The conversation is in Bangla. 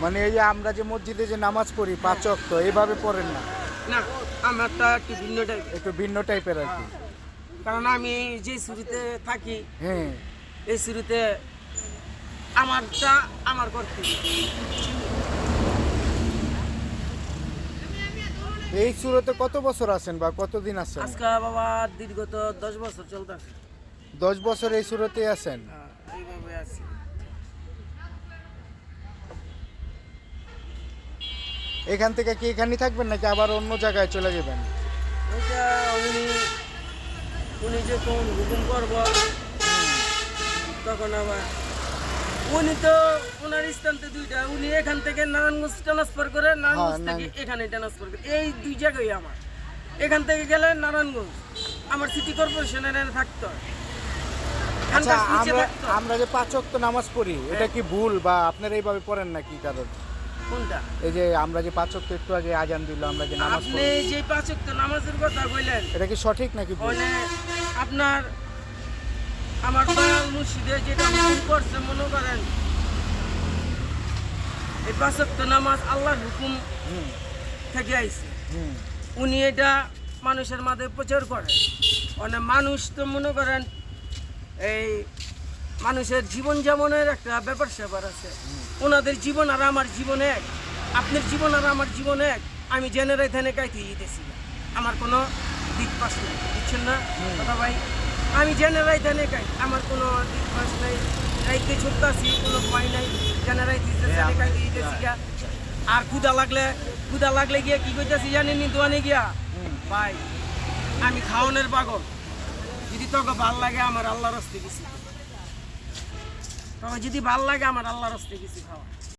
মানে এই যে আমরা যে মসজিদে যে নামাজ পড়ি 5 ওয়াক্ত এইভাবে পড়েন না, না আমারটা একটু ভিন্ন টাইপ, একটু ভিন্ন টাইপের আর কি। কারণ আমি যে শুরুতে থাকি হ্যাঁ, এই শুরুতে আমারটা আমার করতে। এই সুরতে কত বছর আছেন বা কতদিন আছেন? আজকে বাবা দীর্ঘত 10 বছর চলতেছে। 10 বছর এই সুরতে আছেন। এইভাবে আছি। এখান থেকে কি এখানেই থাকবেন নাকি আবার অন্য জায়গায় চলে যাবেন? ওইটা উনি যখন হুকুম করবো তখন আবার উনি তো ওনার স্থানতে দুইটা, উনি এখান থেকে নারায়ণগঞ্জ ট্রান্সফার করে, নারায়ণগঞ্জ থেকে এখানে ট্রান্সফার করে, এই দুই জায়গায় আমার। এখান থেকে গেলে নারায়ণগঞ্জ আমার সিটি কর্পোরেশনের থাকতো। আচ্ছা, আমরা যে 5 ওয়াক্ত নামাজ পড়ি এটা কি ভুল বা আপনারা এইভাবে পড়েন নাকি? কারণ কোনটা? এই যে আমরা যে 5 ওয়াক্ত একটু আগে আজান দিল, আমরা যে নামাজ আপনি পড়ি যে 5 ওয়াক্ত নামাজের কথা কইলেন এটা কি সঠিক নাকি ভুল? মানে আপনার আমার দয়াল মুর্শিদে যেটা হুকুম করছে, মনে করেন এই 5 ওয়াক্ত নামাজ আল্লাহর হুকুম থেকে আইছে। উনি এটা মানুষের মাঝে প্রচার করে। মানে মানুষ তো মনে করেন এই মানুষের জীবন যেমনের একটা ব্যাপার স্যাপার আছে। ওনাদের জীবন আর আমার জীবন এক, আপনার জীবন আর আমার জীবন এক। আমি জেনারেল ধ্যানে কাইতে যেতেছি না, আমার কোনো দিক পাস নেই, বুঝছেন না কথা ভাই? আমি জেনারেল ধ্যানে কাই, আমার কোনো দিক পাস নেই, রাইতে ছুটতে আসি, কোনো ভয় নাই, জেনারেল ধ্যানে কাইতে যেতেছি গা। আর ক্ষুদা লাগলে গিয়া কি করতেছি জানেনি? দোয়ানে গিয়া ভাই আমি খাওয়ানোর পাগল, যদি তোকে ভাল লাগে আমার আল্লাহর রাস্তায় গেছি, তবে যদি ভাল লাগে আমার আল্লাহর রাস্তায় গেছি খাওয়া।